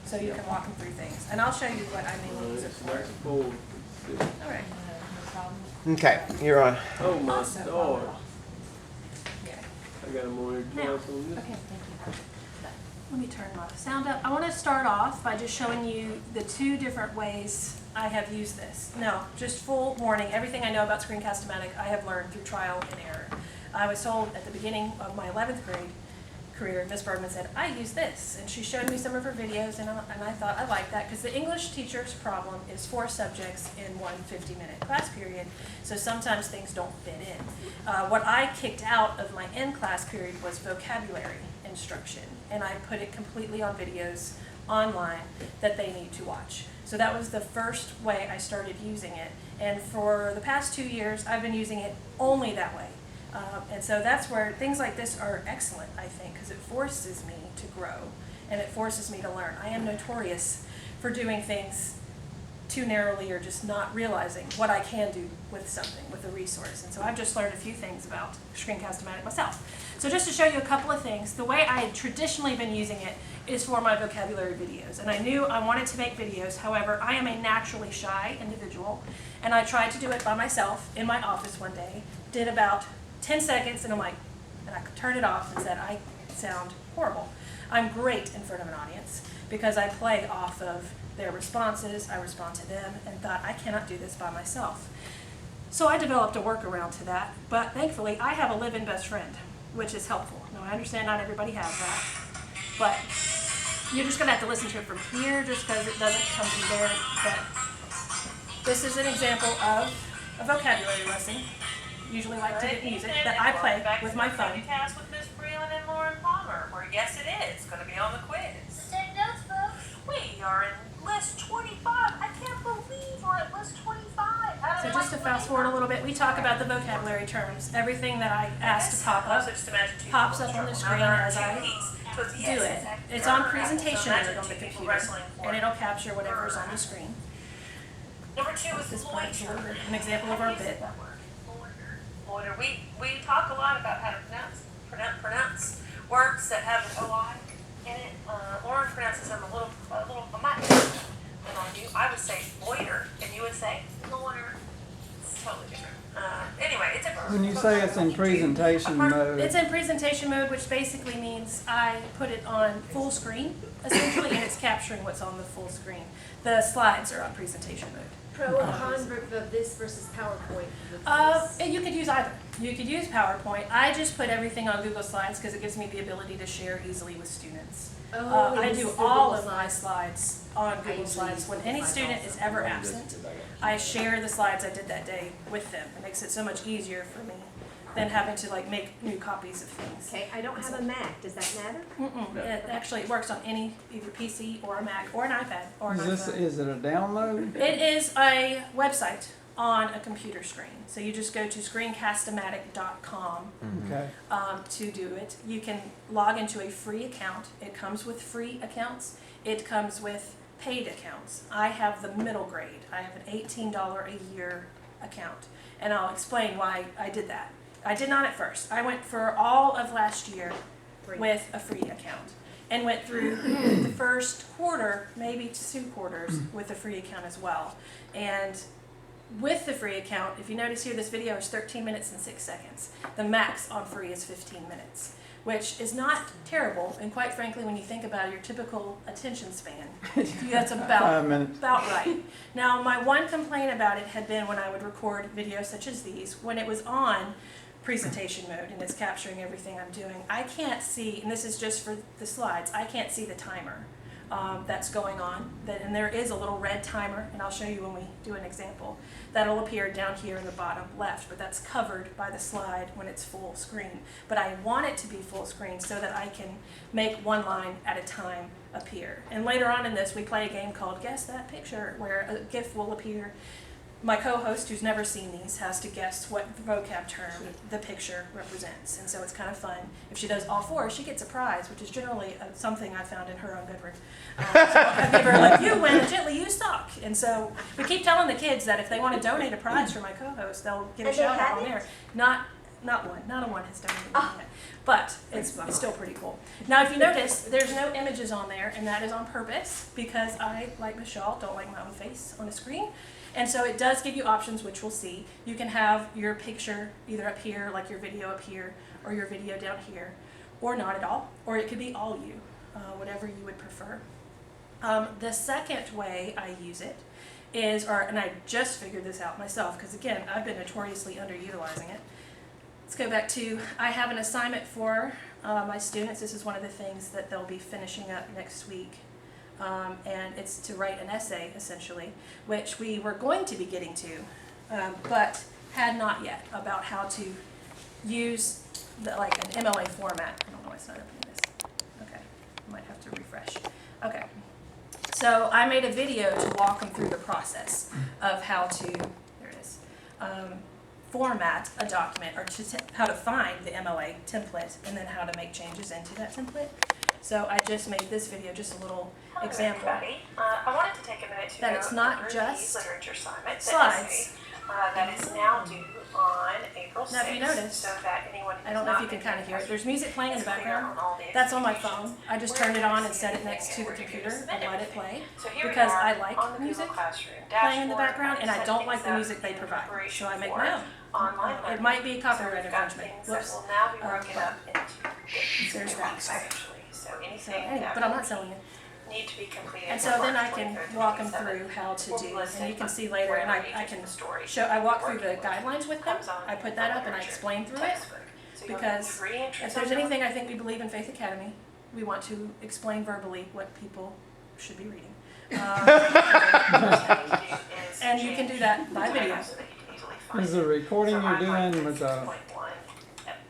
so you can walk them through things. And I'll show you what I mainly use it for. All right. Okay, you're on. Oh my Also, stars. Yeah. I got more Now, details on this. okay, thank you. Let me turn my sound up. I want to start off by just showing you the two different ways I have used this. Now, just full warning, everything I know about Screencastomatic I have learned through trial and error. I was told at the beginning of my 11th grade career, Miss Bergman said, I use this. And she showed me some of her videos, and I thought I liked that because the English teacher's problem is 4 subjects in one 50-minute class period, so sometimes things don't fit in. What I kicked out of my in-class period was vocabulary instruction, and I put it completely on videos online that they need to watch. So that was the first way I started using it, and for the past 2 years I've been using it only that way. And so that's where things like this are excellent, I think, because it forces me to grow and it forces me to learn. I am notorious for doing things too narrowly or just not realizing what I can do with something, with a resource. And so I've just learned a few things about Screencast-O-Matic myself. So just to show you a couple of things, the way I had traditionally been using it is for my vocabulary videos. And I knew I wanted to make videos, however, I am a naturally shy individual, and I tried to do it by myself in my office one day, did about 10 seconds, and I'm like, and I turned it off and said, I sound horrible. I'm great in front of an audience because I play off of their responses, I respond to them, and thought, I cannot do this by myself. So I developed a workaround to that, but thankfully I have a live-in best friend, which is helpful. Now I understand not everybody has that, but you're just gonna have to listen to it from here just because it doesn't come from there. But this is an example of a vocabulary lesson. Usually like to get music that I play with my phone. Screencast with Miss Breland and Lauren Palmer, where yes it is going to be on the quiz. Take notes, folks. We are in list 25. I can't believe we're at list 25. How So did just to fast forward a little bit, we talk about the vocabulary terms. Everything that I ask to pop up pops up on the screen as I do it. It's on presentation mode on the computer, and it'll capture whatever's on the screen. Number 2 is This part is loiter. an example of our bit. Loiter. We talk a lot about how to pronounce words that have an OI in it. Lauren pronounces them a little. I might on you. I would say loiter, and you would say loiter. It's totally different. Anyway, it's a verb. When you say it's in presentation mode, It's in presentation mode, which basically means I put it on full screen, essentially, and it's capturing what's on the full screen. The slides are on presentation mode. Pro and con of this versus PowerPoint. And you could use either. You could use PowerPoint. I just put everything on Google Slides because it gives me the ability to share easily with students. I do all of my slides on Google Slides. When any student is ever absent, I share the slides I did that day with them. It makes it so much easier for me than having to like make new copies of things. Okay, I don't have a Mac. Does that matter? It actually works on any either PC or a Mac or an iPad or an iPhone. is it a download? It is a website on a computer screen. So you just go to screencastomatic.com Okay. to do it. You can log into a free account. It comes with free accounts. It comes with paid accounts. I have the middle grade. I have an $18 a year account. And I'll explain why I did that. I did not at first. I went for all of last year with a free account and went through the first quarter, maybe 2 quarters with a free account as well. And with the free account, if you notice here, this video is 13 minutes and 6 seconds. The max on free is 15 minutes, which is not terrible. And quite frankly, when you think about your typical attention span, that's 5 minutes. about right. Now, my one complaint about it had been when I would record videos such as these, when it was on presentation mode and it's capturing everything I'm doing, I can't see, and this is just for the slides, I can't see the timer that's going on. And there is a little red timer, and I'll show you when we do an example. That'll appear down here in the bottom left, but that's covered by the slide when it's full screen. But I want it to be full screen so that I can make one line at a time appear. And later on in this, we play a game called Guess That Picture, where a GIF will appear. My co-host, who's never seen these, has to guess what vocab term the picture represents. And so it's kind of fun. If she does all 4, she gets a prize, which is generally something I found in her own bedroom. So I give her, like, you win a gently used sock. And so we keep telling the kids that if they want to donate a prize for my co-host, they'll get a shout out on there. Not not a one has done anything yet, but it's still pretty cool. Now, if you notice, there's no images on there, and that is on purpose because I, like Michelle, don't like my own face on a screen. And so it does give you options, which we'll see. You can have your picture either up here, like your video up here, or your video down here, or not at all, or it could be all you, whatever you would prefer. The second way I use it is, and I just figured this out myself, because again, I've been notoriously underutilizing it. Let's go back to, I have an assignment for my students. This is one of the things that they'll be finishing up next week. And it's to write an essay, essentially, which we were going to be getting to, but had not yet, about how to use like an MLA format. I don't know why it's not opening this. Okay, I might have to refresh. Okay, so I made a video to walk them through the process of how to, there it is, format a document, or how to find the MLA template, and then how to make changes into that template. So I just made this video, just a little example. Everybody. I wanted to take a minute to That go it's not over just the literature assignment slides. that is now due on April 6th. Now, if you notice, so that anyone I don't know if you can kind of hear it. There's music playing in the background. That's on my phone. I just turned it on and set it next to the computer and let it play because I like music playing in the background, and I don't like the music they provide. So I make my own. It might be copyright infringement. Whoops. Will now be broken up into There's that. actually. So So anything anyway, that but I'm not selling it. need to be completed. And so then I can walk them through how to do, and you can see later, and I can show, I walk through the guidelines with them, I put that up and I explain through it, because if there's anything I think we believe in Faith Academy, we want to explain verbally what people should be reading. And you can do that by video. Is the recording you're doing with a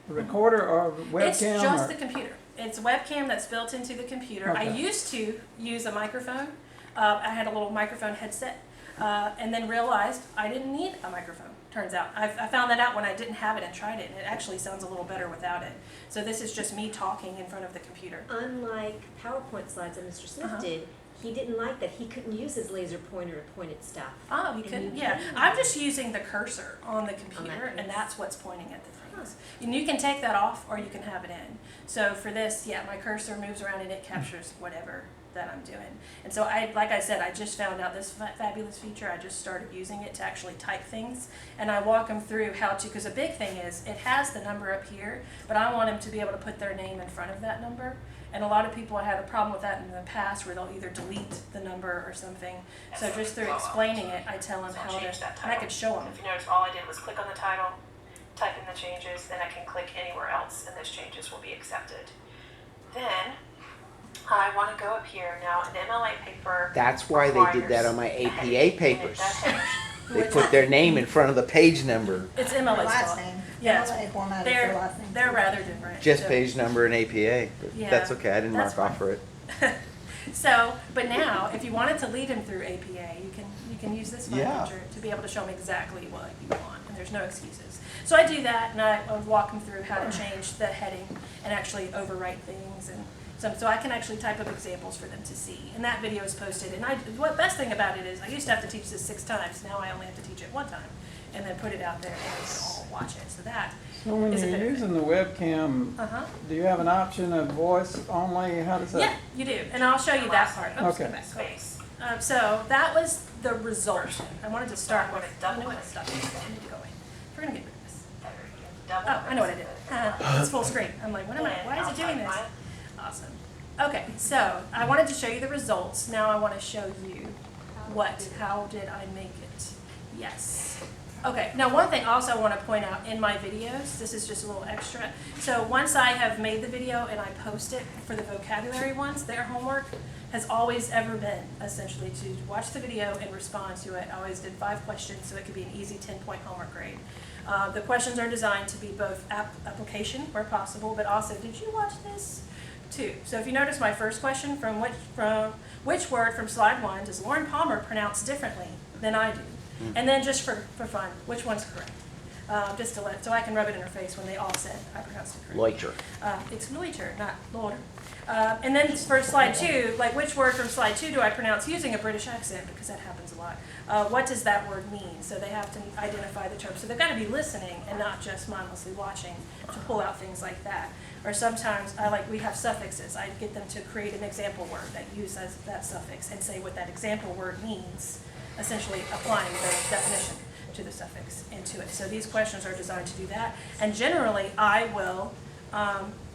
recorder or webcam? It's just or? the computer. It's a webcam that's built into the computer. I Okay. used to use a microphone. I had a little microphone headset, and then realized I didn't need a microphone. Turns out. I found that out when I didn't have it and tried it, and it actually sounds a little better without it. So this is just me talking in front of the computer. Unlike PowerPoint slides that Mr. Smith did, he didn't like that. He couldn't use his laser pointer to point at stuff. Oh, you And couldn't? you Yeah. can. I'm just using the cursor on the computer, and that's what's pointing at the things. And you can take that off, or you can have it in. So for this, yeah, my cursor moves around and it captures whatever that I'm doing. And so like I said, I just found out this fabulous feature. I just started using it to actually type things, and I walk them through how to, because a big thing is it has the number up here, but I want them to be able to put their name in front of that number. And a lot of people had a problem with that in the past, where they'll either delete the number or something. So just through explaining it, I tell them how to, and I could show them. If you notice, all I did was click on the title, type in the changes, then I can click anywhere else, and those changes will be accepted. Then I want to go up here now. An MLA paper. That's why they did that on my APA papers. They put their name in front of the page number. It's MLA Last stuff. name. Yes. MLA format is their last name. They're rather different. Just So- page number and APA. But Yeah, that's okay. I didn't that's mark off fine. for it. So, but now, if you wanted to lead them through APA, you can use this Yeah. feature to be able to show them exactly what you want, and there's no excuses. So I do that, and I walk them through how to change the heading and actually overwrite things, and so I can actually type up examples for them to see. And that video is posted. And what best thing about it is I used to have to teach this 6 times. Now I only have to teach it 1 time, and then put it out there, and they can all watch it. So that So when is a you're benefit. using the webcam, do you have an option of voice only? How does that? Yeah, you do, and I'll show you that part. Oops, Okay. go back. Space. So that was the result. I wanted to start with, I know what stuff is, I need to go away. We're gonna get rid of this. Oh, I know what I did. It's full screen. I'm like, why is it doing this? Awesome. Okay, so I wanted to show you the results. Now I want to show you how did I make it? Yes. Okay, now one thing also I want to point out in my videos, this is just a little extra. So once I have made the video and I post it for the vocabulary ones, their homework has always ever been essentially to watch the video and respond to it. I always did 5 questions, so it could be an easy 10-point homework grade. The questions are designed to be both application where possible, but also, did you watch this too? So if you notice my first question, from which word from slide 1 does Lauren Palmer pronounce differently than I do? And then just for fun, which one's correct? just to let, so I can rub it in her face when they all said I pronounced it correctly. Loiter. It's loiter, not loiter. And then for slide 2, like which word from slide 2 do I pronounce using a British accent, because that happens a lot. What does that word mean? So they have to identify the term. So they've got to be listening and not just mindlessly watching to pull out things like that. Or sometimes we have suffixes. I get them to create an example word that uses that suffix and say what that example word means, essentially applying the definition to the suffix into it. So these questions are designed to do that. And generally, I will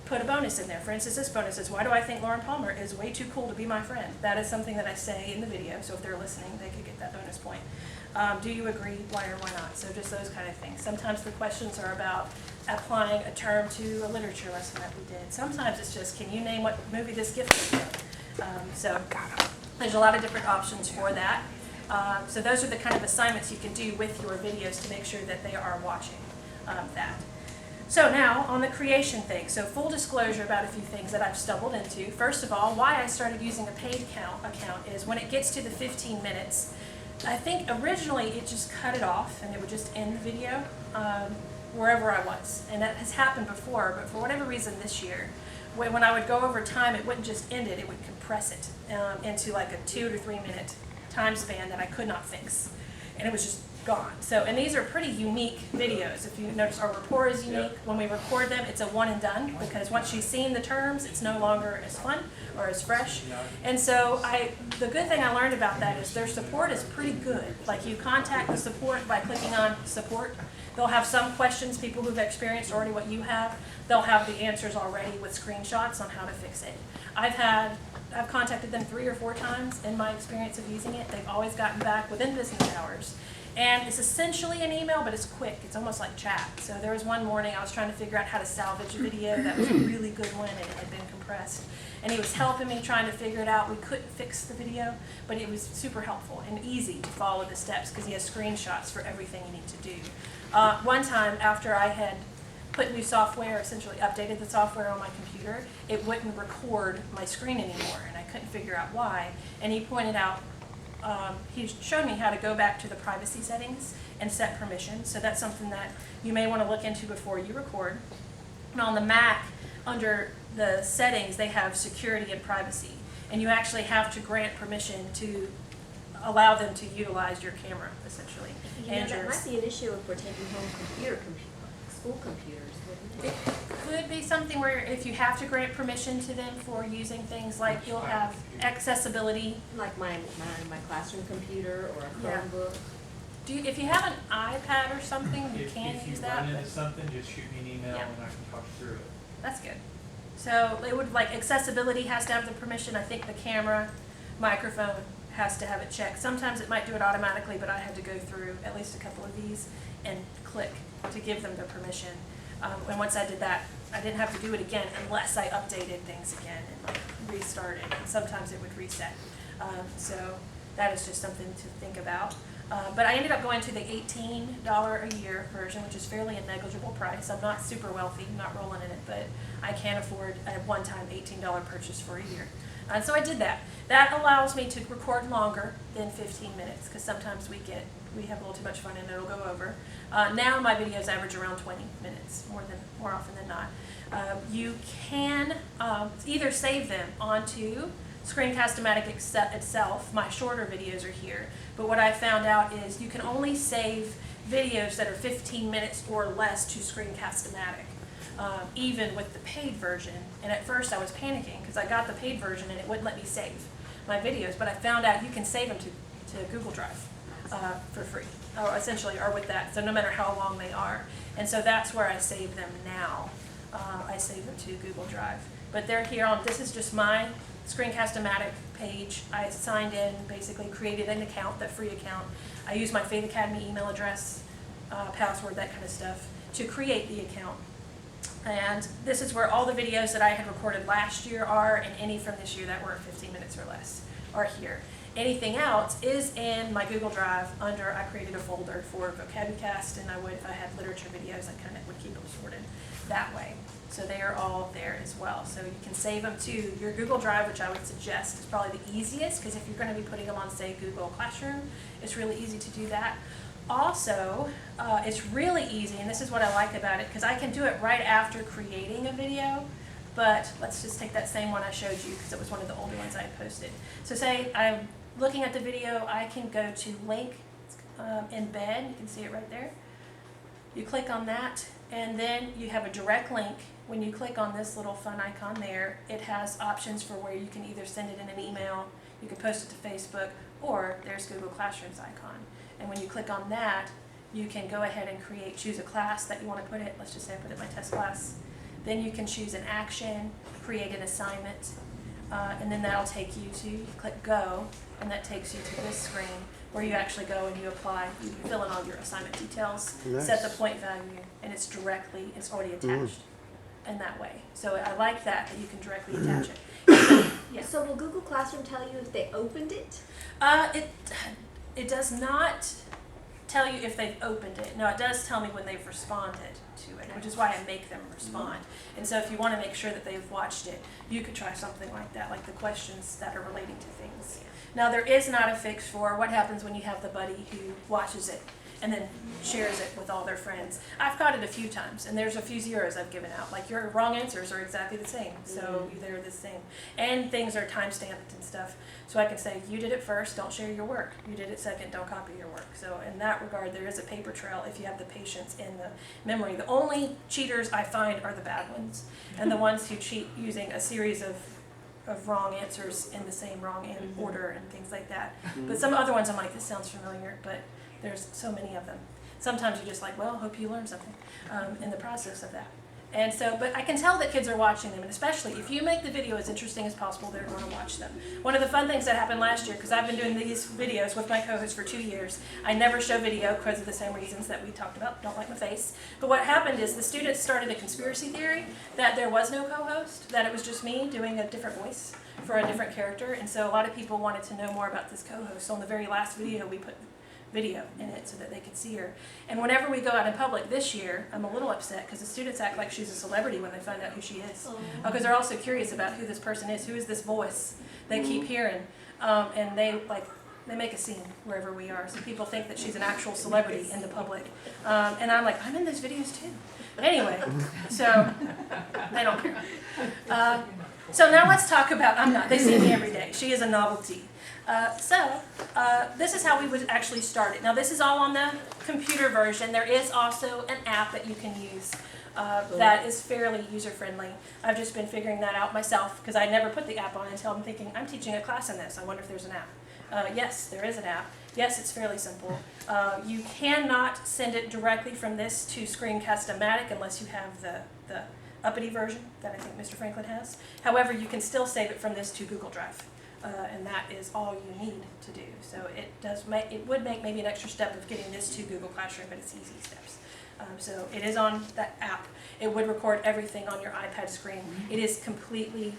put a bonus in there. For instance, this bonus is, why do I think Lauren Palmer is way too cool to be my friend? That is something that I say in the video, so if they're listening, they could get that bonus point. Do you agree, why or why not? So just those kind of things. Sometimes the questions are about applying a term to a literature lesson that we did. Sometimes it's just, can you name what movie this gift is from? So there's a lot of different options for that. So those are the kind of assignments you can do with your videos to make sure that they are watching that. So now on the creation thing, so full disclosure about a few things that I've stumbled into. First of all, why I started using a paid account is when it gets to the 15 minutes, I think originally it just cut it off and it would just end the video wherever I was. And that has happened before, but for whatever reason this year, when I would go over time, it wouldn't just end it, it would compress it into like a 2 to 3 minute time span that I could not fix. And it was just gone. So, and these are pretty unique videos. If you notice, our rapport is unique. When we record them, it's a one and done, because once you've seen the terms, it's no longer as fun or as fresh. And so the good thing I learned about that is their support is pretty good. Like, you contact the support by clicking on support. They'll have some questions, people who've experienced already what you have. They'll have the answers already with screenshots on how to fix it. I've contacted them 3 or 4 times in my experience of using it. They've always gotten back within business hours. And it's essentially an email, but it's quick. It's almost like chat. So there was one morning I was trying to figure out how to salvage a video that was a really good one and it had been compressed. And he was helping me trying to figure it out. We couldn't fix the video, but it was super helpful and easy to follow the steps because he has screenshots for everything you need to do. One time after I had put new software, essentially updated the software on my computer, it wouldn't record my screen anymore, and I couldn't figure out why. And he pointed out, he showed me how to go back to the privacy settings and set permissions. So that's something that you may want to look into before you record. And on the Mac, under the settings, they have security and privacy. And you actually have to grant permission to allow them to utilize your camera, essentially. You know, that might be an issue if we're taking home school computers, wouldn't it? It could be something where if you have to grant permission to them for using things like you'll have accessibility. Like my classroom computer or a Yeah. Chromebook. If you have an iPad or something, you can If use you that. run but- into something, just shoot me an email Yeah. and I can talk through it. That's good. So it would, like, accessibility has to have the permission. I think the camera, microphone has to have it checked. Sometimes it might do it automatically, but I had to go through at least a couple of these and click to give them the permission. And once I did that, I didn't have to do it again unless I updated things again and like restarted. And sometimes it would reset. So that is just something to think about. But I ended up going to the $18 a year version, which is fairly a negligible price. I'm not super wealthy, I'm not rolling in it, but I can afford a one-time $18 purchase for a year. And so I did that. That allows me to record longer than 15 minutes, because sometimes we have a little too much fun and it'll go over. Now my videos average around 20 minutes, more often than not. You can either save them onto Screencastomatic itself. My shorter videos are here, but what I found out is you can only save videos that are 15 minutes or less to Screencastomatic, even with the paid version. And at first I was panicking because I got the paid version and it wouldn't let me save my videos, but I found out you can save them to Google Drive for free, or essentially, or with that, so no matter how long they are. And so that's where I save them now. I save them to Google Drive. But they're here on, this is just my Screencastomatic page. I signed in, basically created an account, that free account. I use my Faith Academy email address, password, that kind of stuff, to create the account. And this is where all the videos that I had recorded last year are, and any from this year that were 15 minutes or less are here. Anything else is in my Google Drive under, I created a folder for Vocabcast, and I would, if I had literature videos, I kind of would keep them sorted that way. So they are all there as well. So you can save them to your Google Drive, which I would suggest is probably the easiest, because if you're going to be putting them on, say, Google Classroom, it's really easy to do that. also, it's really easy, and this is what I like about it, because I can do it right after creating a video. But let's just take that same one I showed you, because it was one of the older ones I had posted. So say I'm looking at the video, I can go to link, embed, you can see it right there. You click on that, and then you have a direct link. When you click on this little fun icon there, it has options for where you can either send it in an email, you can post it to Facebook, or there's Google Classroom's icon. And when you click on that, you can go ahead and choose a class that you want to put it. Let's just say I put it in my test class. Then you can choose an action, create an assignment, and then that'll take you to, you click go, and that takes you to this screen where you actually go and you apply, you fill in all your assignment details, Nice. set the point value, and it's already attached in that way. So I like that you can directly attach it. Yeah. So will Google Classroom tell you if they opened it? It does not tell you if they've opened it. No, it does tell me when they've responded to it, which is why I make them respond. And so if you want to make sure that they've watched it, you could try something like that, like the questions that are relating to things. Now, there is not a fix for what happens when you have the buddy who watches it and then shares it with all their friends. I've caught it a few times, and there's a few zeros I've given out. Like, your wrong answers are exactly the same, so they're the same. And things are time-stamped and stuff. So I can say, you did it first, don't share your work. You did it second, don't copy your work. So in that regard, there is a paper trail if you have the patience and the memory. The only cheaters I find are the bad ones, and the ones who cheat using a series of wrong answers in the same order and things like that. But some other ones I'm like, this sounds familiar, but there's so many of them. Sometimes you're just like, well, hope you learn something in the process of that. And so, but I can tell that kids are watching them, and especially if you make the video as interesting as possible, they're going to watch them. One of the fun things that happened last year, because I've been doing these videos with my co-host for 2 years, I never show video because of the same reasons that we talked about, don't like my face. But what happened is the students started a conspiracy theory that there was no co-host, that it was just me doing a different voice for a different character, and so a lot of people wanted to know more about this co-host. So on the very last video, we put video in it so that they could see her. And whenever we go out in public this year, I'm a little upset because the students act like she's a celebrity when they find out who she is. Because they're also curious about who this person is, who is this voice they keep hearing. And they make a scene wherever we are. So people think that she's an actual celebrity in the public. And I'm like, I'm in those videos too. But anyway, so they don't care. So now let's talk about, I'm not, they see me every day. She is a novelty. This is how we would actually start it. Now this is all on the computer version. There is also an app that you can use that is fairly user-friendly. I've just been figuring that out myself because I never put the app on until I'm thinking, I'm teaching a class in this. I wonder if there's an app. Yes, there is an app. Yes, it's fairly simple. You cannot send it directly from this to Screencastomatic unless you have the uppity version that I think Mr. Franklin has. However, you can still save it from this to Google Drive. And that is all you need to do. So it would make maybe an extra step of getting this to Google Classroom, but it's easy steps. So it is on that app. It would record everything on your iPad screen. It is completely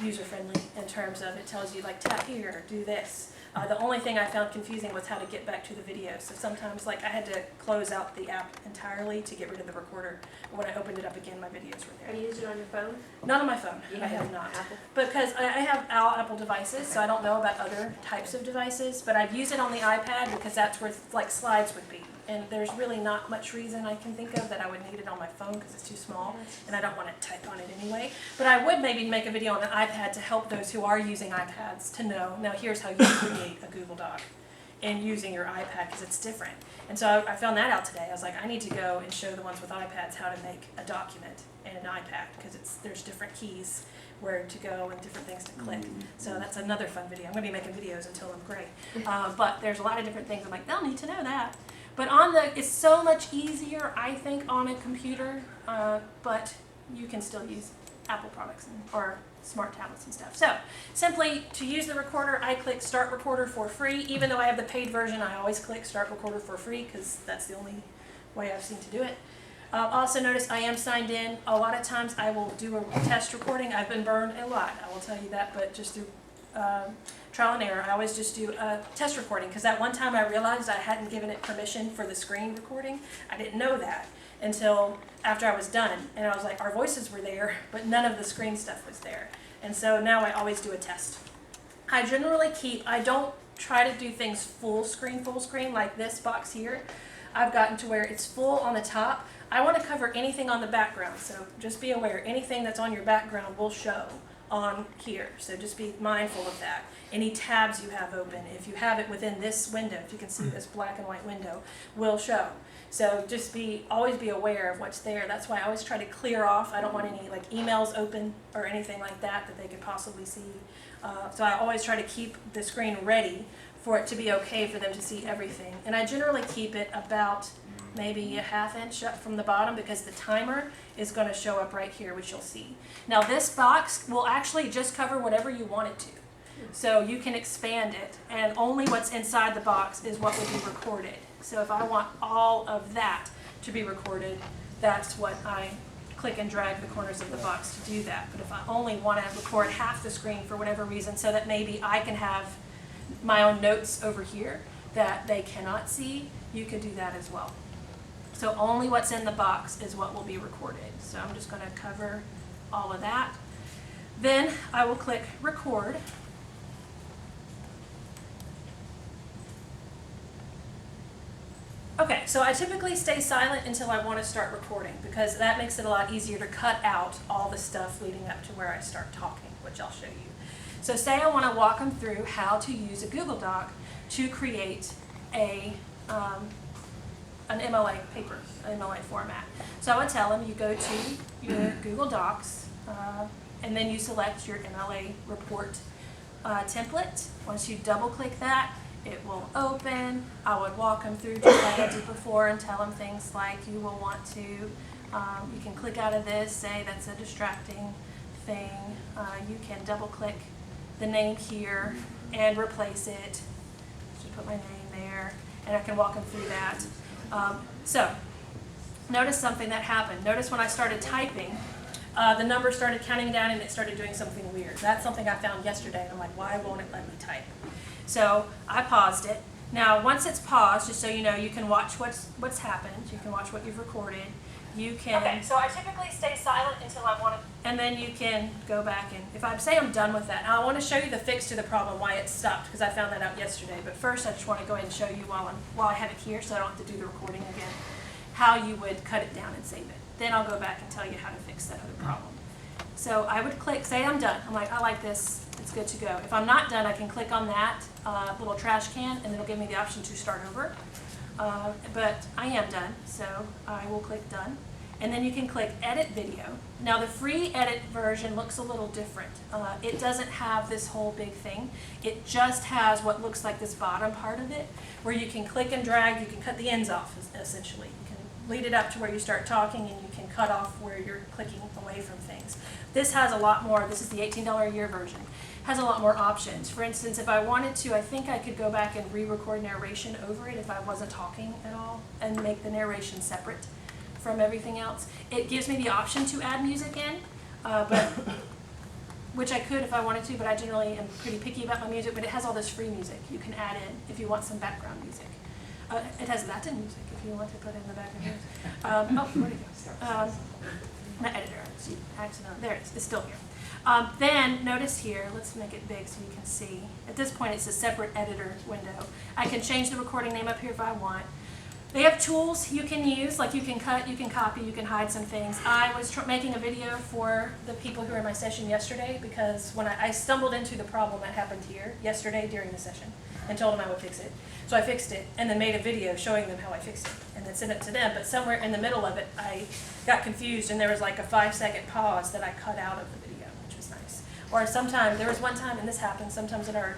user-friendly in terms of it tells you like tap here, do this. The only thing I found confusing was how to get back to the video. So sometimes like I had to close out the app entirely to get rid of the recorder. But when I opened it up again, my videos were there. Have you used it on your phone? Not on my phone. You I have not. Apple? Because I have all Apple devices, so I don't know about other types of devices. But I've used it on the iPad because that's where like slides would be. And there's really not much reason I can think of that I would need it on my phone because it's too small and I don't want to type on it anyway. But I would maybe make a video on an iPad to help those who are using iPads to know, now here's how you create a Google Doc and using your iPad because it's different. And so I found that out today. I was like, I need to go and show the ones with iPads how to make a document in an iPad because there's different keys where to go and different things to click. So that's another fun video. I'm going to be making videos until I'm gray. But there's a lot of different things. I'm like, they'll need to know that. But it's so much easier, I think, on a computer, but you can still use Apple products or smart tablets and stuff. So simply to use the recorder, I click Start Recorder for free. Even though I have the paid version, I always click Start Recorder for free because that's the only way I've seen to do it. Also notice I am signed in. A lot of times I will do a test recording. I've been burned a lot, I will tell you that, but just through trial and error, I always just do a test recording because that one time I realized I hadn't given it permission for the screen recording. I didn't know that until after I was done, and I was like, our voices were there, but none of the screen stuff was there. And so now I always do a test. I generally I don't try to do things full screen like this box here. I've gotten to where it's full on the top. I want to cover anything on the background, so just be aware, anything that's on your background will show on here. So just be mindful of that. Any tabs you have open, if you have it within this window, if you can see this black and white window, will show. So just always be aware of what's there. That's why I always try to clear off. I don't want any like emails open or anything like that that they could possibly see. So I always try to keep the screen ready for it to be okay for them to see everything. And I generally keep it about maybe a ½ inch up from the bottom because the timer is going to show up right here, which you'll see. Now this box will actually just cover whatever you want it to. So you can expand it, and only what's inside the box is what will be recorded. So if I want all of that to be recorded, that's what I click and drag the corners of the box to do that. But if I only want to record half the screen for whatever reason, so that maybe I can have my own notes over here that they cannot see, you could do that as well. So only what's in the box is what will be recorded. So I'm just going to cover all of that. Then I will click record. Okay, so I typically stay silent until I want to start recording because that makes it a lot easier to cut out all the stuff leading up to where I start talking, which I'll show you. So say I want to walk them through how to use a Google Doc to create an MLA paper, an MLA format. So I would tell them you go to your Google Docs and then you select your MLA report template. Once you double click that, it will open. I would walk them through just like I did before and tell them things like you will want to, you can click out of this, say that's a distracting thing. You can double click the name here and replace it. Just put my name there and I can walk them through that. So notice something that happened. Notice when I started typing, the number started counting down and it started doing something weird. That's something I found yesterday and I'm like, why won't it let me type? So I paused it. Now once it's paused, just so you know, you can watch what's happened. You can watch what you've recorded. You can. Okay, so I typically stay silent until I want to. And then you can go back and, if I say I'm done with that, now I want to show you the fix to the problem, why it stopped, because I found that out yesterday. But first I just want to go ahead and show you while I have it here so I don't have to do the recording again, how you would cut it down and save it. Then I'll go back and tell you how to fix that other problem. So I would click, say I'm done. I'm like, I like this, it's good to go. If I'm not done, I can click on that little trash can and it'll give me the option to start over. But I am done, so I will click done. And then you can click edit video. Now the free edit version looks a little different. It doesn't have this whole big thing. It just has what looks like this bottom part of it, where you can click and drag, you can cut the ends off essentially. You can lead it up to where you start talking and you can cut off where you're clicking away from things. This has a lot more, this is the $18 a year version, has a lot more options. For instance, if I wanted to, I think I could go back and re-record narration over it if I wasn't talking at all and make the narration separate from everything else. It gives me the option to add music in, which I could if I wanted to, but I generally am pretty picky about my music, but it has all this free music you can add in if you want some background music. It has Latin music if you want to put in the background. Where'd it go? My editor, accidentally, there it is, it's still here. Then notice here, let's make it big so you can see. At this point it's a separate editor window. I can change the recording name up here if I want. They have tools you can use, like you can cut, you can copy, you can hide some things. I was making a video for the people who were in my session yesterday because when I stumbled into the problem that happened here yesterday during the session and told them I would fix it. So I fixed it and then made a video showing them how I fixed it and then sent it to them. But somewhere in the middle of it, I got confused and there was like a 5-second pause that I cut out of the video, which was nice. Or sometimes, there was one time, and this happens sometimes in our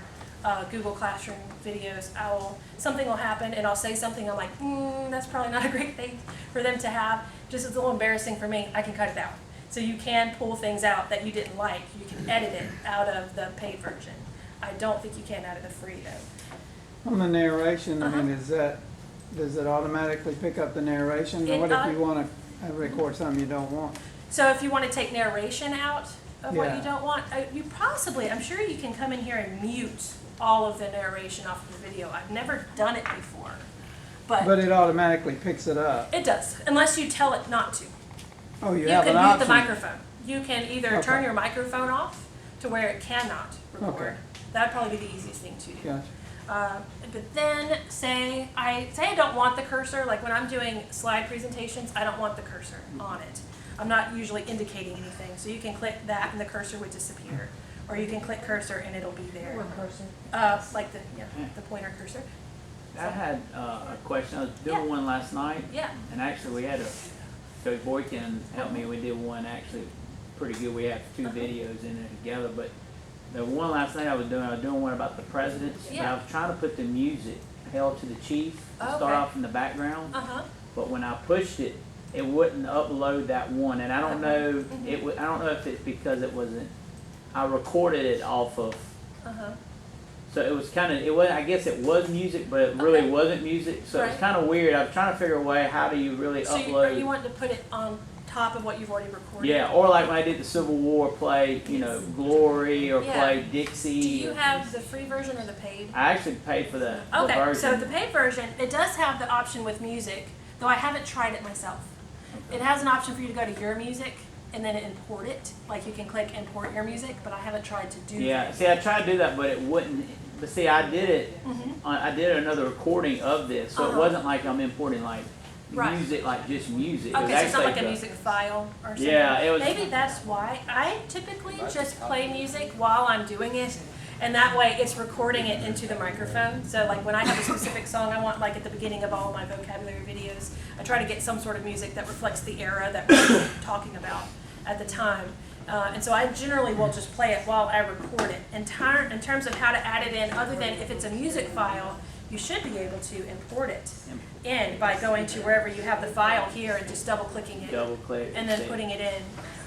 Google Classroom videos, something will happen and I'll say something, I'm like, that's probably not a great thing for them to have. Just it's a little embarrassing for me, I can cut it out. So you can pull things out that you didn't like. You can edit it out of the paid version. I don't think you can out of the free though. On the narration, I mean, does it automatically pick up the narration? Or what if you want to record something you don't want? So if you want to take narration out of what you don't want, I'm sure you can come in here and mute all of the narration off of the video. I've never done it before. But it automatically picks it up. It does, unless you tell it not to. Oh, you You have an can option. mute the microphone. You can either turn Okay. your microphone off to where it cannot record. Okay. That'd probably be the easiest thing to do. Gotcha. But then say I don't want the cursor, like when I'm doing slide presentations, I don't want the cursor on it. I'm not usually indicating anything, so you can click that and the cursor would disappear. Or you can click cursor and it'll be there. What cursor? Like the pointer cursor. I had a question. I was doing Yeah. one last night, Yeah. and actually we had Coach Boykin helped me. We did one actually pretty good. We have two videos in it together, but the one last night I was doing one about the presidents. But Yeah. I was trying to put the music "Hail to the Chief" to start Okay. off in the background, Uh-huh. but when I pushed it, it wouldn't upload that one, and I don't know. I don't know if it's because it wasn't. I recorded it off of. Uh-huh. So it was kind of, it was, I guess it was music, but it really Okay. wasn't music. So it's Right. kind of weird. I was trying to figure a way, how do you really So upload? you want to put it on top of what you've already recorded? Yeah, or like when I did the Civil War, play, Glory, or Yeah. play Dixie. Do you have the free version or the paid? I actually paid for the Okay, version. so the paid version, it does have the option with music, though I haven't tried it myself. It has an option for you to go to your music and then import it. Like you can click import your music, but I haven't tried to do Yeah, that. see, I tried to do that, but it wouldn't. But see, I did it. Mhm. I did another recording of this, so it Uh-huh. wasn't like I'm importing like Right. music, like just music. It was Okay, so it's not actually like a the- music file or something? Yeah, it was. Maybe that's why. I typically just play music while I'm doing it, and that way it's recording it into the microphone. So like when I have a specific song I want, like at the beginning of all my vocabulary videos, I try to get some sort of music that reflects the era that we're talking about at the time. And so I generally will just play it while I record it. In terms of how to add it in, other than if it's a music file, you should be able to import it in by going to wherever you have the file here and just double clicking it Double click. and then see. putting it in.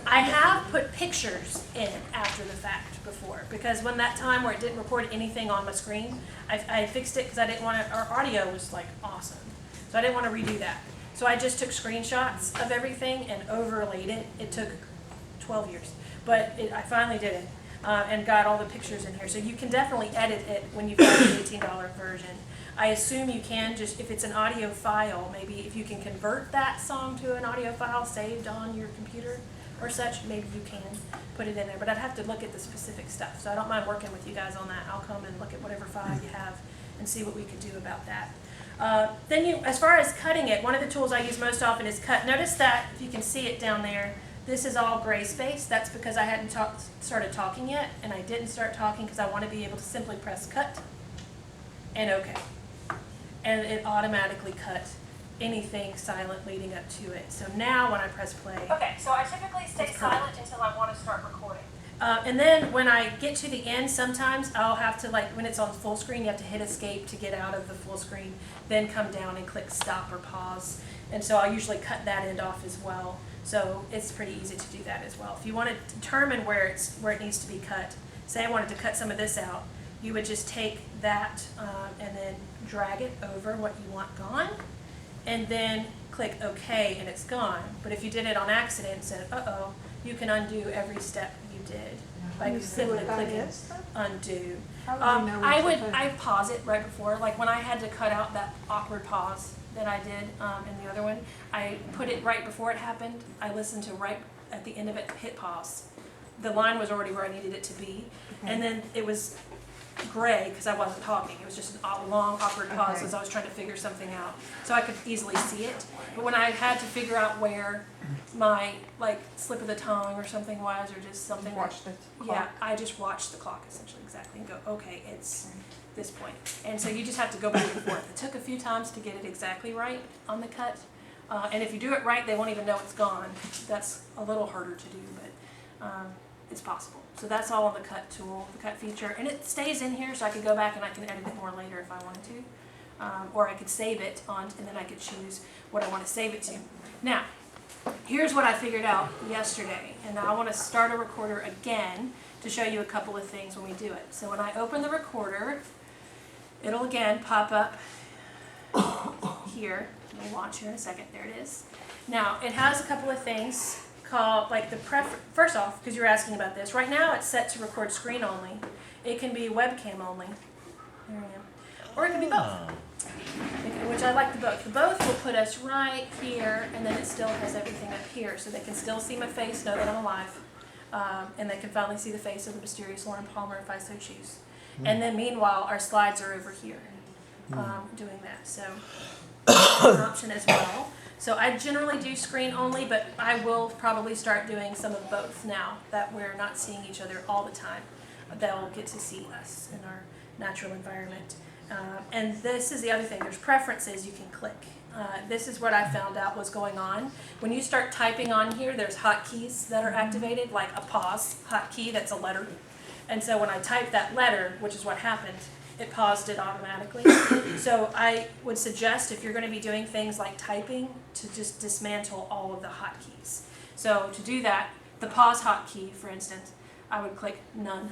I have put pictures in after the fact before, because when that time where it didn't record anything on my screen, I fixed it because I didn't want to, our audio was like awesome. So I didn't want to redo that. So I just took screenshots of everything and overlaid it. It took 12 years, but I finally did it and got all the pictures in here. So you can definitely edit it when you've got the $18 version. I assume you can just, if it's an audio file, maybe if you can convert that song to an audio file saved on your computer or such, maybe you can put it in there. But I'd have to look at the specific stuff. So I don't mind working with you guys on that. I'll come and look at whatever file you have and see what we could do about that. Then as far as cutting it, one of the tools I use most often is cut. Notice that, if you can see it down there, this is all gray space. That's because I hadn't started talking yet, and I didn't start talking because I want to be able to simply press cut and OK. And it automatically cut anything silent leading up to it. So now when I press play. Okay, so I typically stay It's silent until I want to start recording. And then when I get to the end, sometimes I'll have to, like when it's on full screen, you have to hit escape to get out of the full screen, then come down and click stop or pause. And so I usually cut that end off as well. So it's pretty easy to do that as well. If you want to determine where it needs to be cut, say I wanted to cut some of this out, you would just take that and then drag it over what you want gone, and then click OK and it's gone. But if you did it on accident and said, uh-oh, you can undo every step you did by simply clicking undo. I pause it right before, like when I had to cut out that awkward pause that I did in the other one, I put it right before it happened. I listened to right at the end of it, hit pause. The line was already where I needed it to be, and then it was gray because I wasn't talking. It was just a long, awkward pause as I was trying to figure something out. So I could easily see it. But when I had to figure out where my slip of the tongue or something was, or just something, yeah, I just watched the clock essentially exactly and go, okay, it's this point. And so you just have to go back and forth. It took a few times to get it exactly right on the cut. And if you do it right, they won't even know it's gone. That's a little harder to do, but it's possible. So that's all on the cut tool, the cut feature. And it stays in here, so I could go back and I can edit it more later if I wanted to. Or I could save it and then I could choose what I want to save it to. Now, here's what I figured out yesterday. And I want to start a recorder again to show you a couple of things when we do it. So when I open the recorder, it'll again pop up here. Let me launch here in a second. There it is. Now, it has a couple of things called, first off, because you're asking about this, right now it's set to record screen only. It can be webcam only. There I am. Or it can be both, which I like the both. The both will put us right here, and then it still has everything up here, so they can still see my face, know that I'm alive, and they can finally see the face of the mysterious Lauren Palmer if I so choose. And then meanwhile, our slides are over here, doing that, so an option as well. So I generally do screen only, but I will probably start doing some of both now that we're not seeing each other all the time. They'll get to see us in our natural environment. And this is the other thing, there's preferences you can click. This is what I found out was going on. When you start typing on here, there's hotkeys that are activated, like a pause hotkey, that's a letter. And so when I typed that letter, which is what happened, it paused it automatically. So I would suggest if you're going to be doing things like typing, to just dismantle all of the hotkeys. So to do that, the pause hotkey, for instance, I would click none.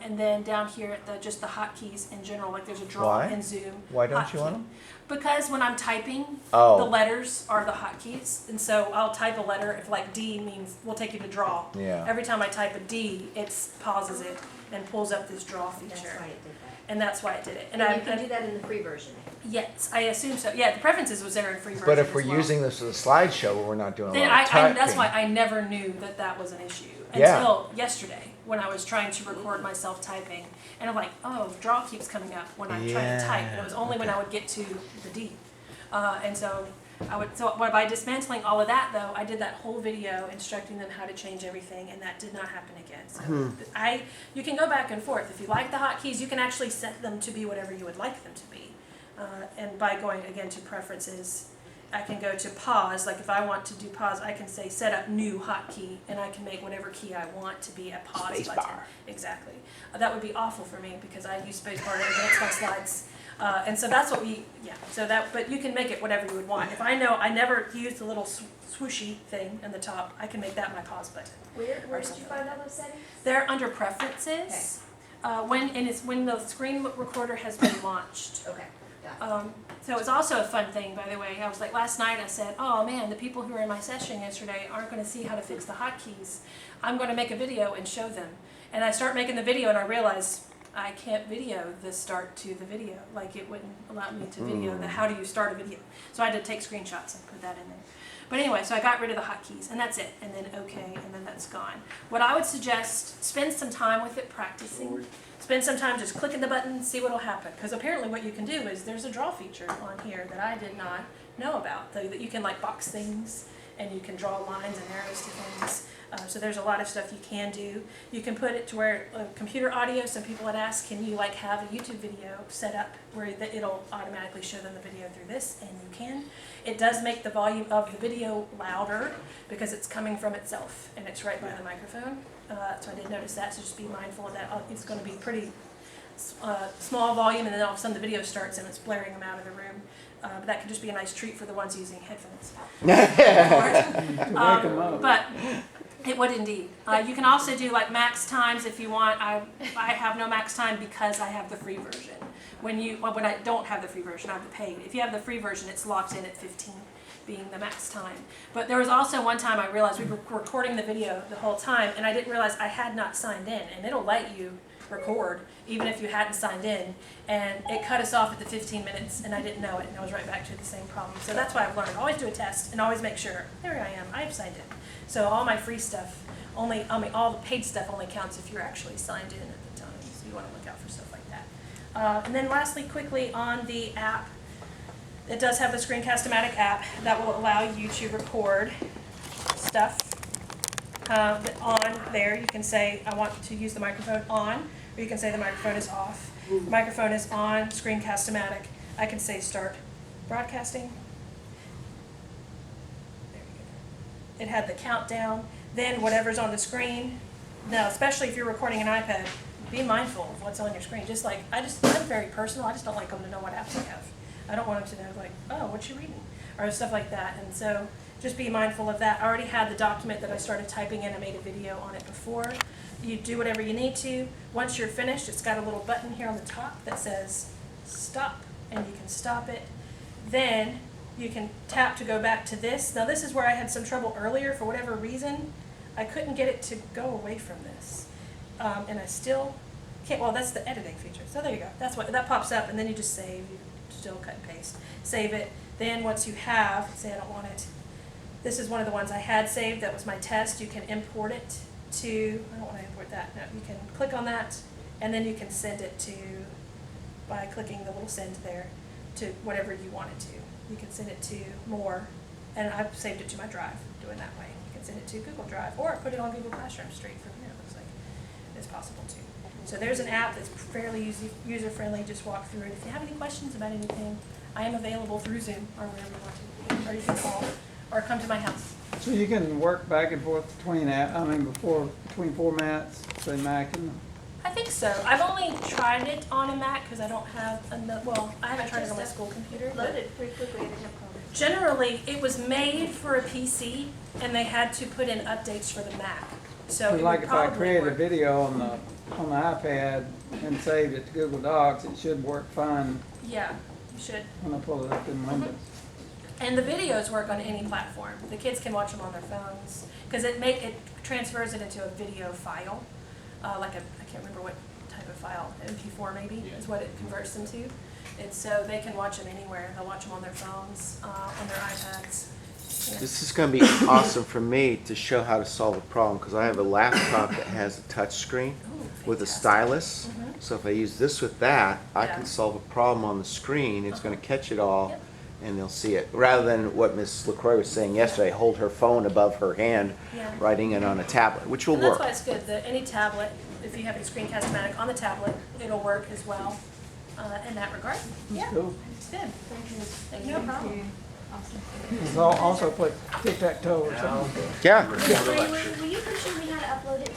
And then down here, just the hotkeys in general, like there's a draw Why? in Zoom. Why don't you hotkey. want them? Because when I'm typing, Oh. the letters are the hotkeys. And so I'll type a letter, if like D means, we'll take you to draw. Yeah. Every time I type a D, it pauses it and pulls up this draw That's feature. why it did that. And that's why it did it. And you can do that in the free version. Yes, I assume so. Yeah, the preferences was there in free version But if we're as well. using this as a slideshow where we're not doing a Then lot of typing. that's why I never knew that that was an issue Yeah. until yesterday when I was trying to record myself typing. And I'm like, oh, draw keeps coming up when I'm trying to type. And it was only when I would get to the D. And so by dismantling all of that though, I did that whole video instructing them how to change everything, and that did not happen again. So you can go back and forth. If you like the hotkeys, you can actually set them to be whatever you would like them to be. And by going again to preferences, I can go to pause. Like if I want to do pause, I can say set up new hotkey, and I can make whatever key I want to be a pause Space button. bar. Exactly. That would be awful for me because I use spacebar to advance my slides. And so that's what but you can make it whatever you would want. If I know I never used the little swooshy thing in the top, I can make that my pause button. Where did you find all those settings? They're under preferences, when the screen recorder has been launched. Okay, got it. So it's also a fun thing, by the way. I was like, last night I said, oh man, the people who were in my session yesterday aren't going to see how to fix the hotkeys. I'm going to make a video and show them. And I start making the video and I realize I can't video the start to the video. Like it wouldn't allow me to video the how do you start a video. So I had to take screenshots and put that in there. But anyway, so I got rid of the hotkeys and that's it. And then okay, and then that's gone. What I would suggest, spend some time with it practicing. Spend some time just clicking the button, see what will happen. Because apparently what you can do is there's a draw feature on here that I did not know about. So that you can like box things and you can draw lines and arrows to things. So there's a lot of stuff you can do. You can put it to where computer audio, some people had asked, can you like have a YouTube video set up where it'll automatically show them the video through this, and you can. It does make the volume of the video louder because it's coming from itself and it's right by the microphone. So I did notice that, so just be mindful of that. It's going to be pretty small volume, and then all of a sudden the video starts and it's blaring them out of the room. But that could just be a nice treat for the ones using headphones. To wake 'em up. But it would indeed. You can also do like max times if you want. I have no max time because I have the free version. When I don't have the free version, I have the paid. If you have the free version, it's locked in at 15 being the max time. But there was also one time I realized we were recording the video the whole time, and I didn't realize I had not signed in, and it'll let you record even if you hadn't signed in, and it cut us off at the 15 minutes and I didn't know it, and I was right back to the same problem. So that's why I've learned, always do a test and always make sure, there I am, I have signed in. So all my free stuff all the paid stuff only counts if you're actually signed in at the time, so you want to look out for stuff like that. And then lastly, quickly on the app, it does have the Screencastomatic app that will allow you to record stuff. On there, you can say, I want to use the microphone on, or you can say the microphone is off. The microphone is on, Screencastomatic. I can say start broadcasting. There you go. It had the countdown, then whatever's on the screen. Now, especially if you're recording an iPad, be mindful of what's on your screen. Just like, I'm very personal, I just don't like them to know what apps I have. I don't want them to know, like, oh, what you reading? Or stuff like that. And so just be mindful of that. I already had the document that I started typing in. I made a video on it before. You do whatever you need to. Once you're finished, it's got a little button here on the top that says stop, and you can stop it. Then you can tap to go back to this. Now this is where I had some trouble earlier. For whatever reason, I couldn't get it to go away from this. And I still can't, well, that's the editing feature. So there you go. That's what, that pops up, and then you just save. You still cut and paste. Save it. Then once you have, say I don't want it, this is one of the ones I had saved. That was my test. You can import it to, I don't want to import that. No, you can click on that and then you can send it to, by clicking the little send there, to whatever you want it to. You can send it to more, and I've saved it to my drive, doing that way. You can send it to Google Drive, or put it on Google Classroom straight from here, it looks like it's possible too. So there's an app that's fairly user-friendly, just walk through it. If you have any questions about anything, I am available through Zoom, or wherever you want to, or you can call, or come to my house. So you can work back and forth between between formats, say Mac and, I think so. I've only tried it on a Mac because I don't have I haven't tried it on my school computer. Load it pretty quickly, I didn't have problems. Generally, it was made for a PC, and they had to put in updates for the Mac. So it like would if I probably create a work. video on the iPad and saved it to Google Docs, it should work fine Yeah, you should. when I pull it up in Windows. And the videos work on any platform. The kids can watch them on their phones because it transfers it into a video file, I can't remember what type of file, MP4 maybe is what it converts them to. And so they can watch them anywhere. They'll watch them on their phones, on their iPads. Yeah. This is going to be awesome for me to show how to solve a problem because I have a laptop that has a touch screen Ooh, with a fantastic. stylus. Mhm. So if I use this with that, I Yeah. can solve a problem on the screen. It's going to catch it all, Yep. and they'll see it. Rather than what Ms. LaCroix was saying yesterday, hold her phone above her hand, Yeah. writing it on a tablet, which will And that's work. why it's good that any tablet, if you have a Screencastomatic on the tablet, it'll work as well in that regard. Yeah, Cool. it's good. Thank you. No problem. You can also play tic-tac-toe or something. Yeah. We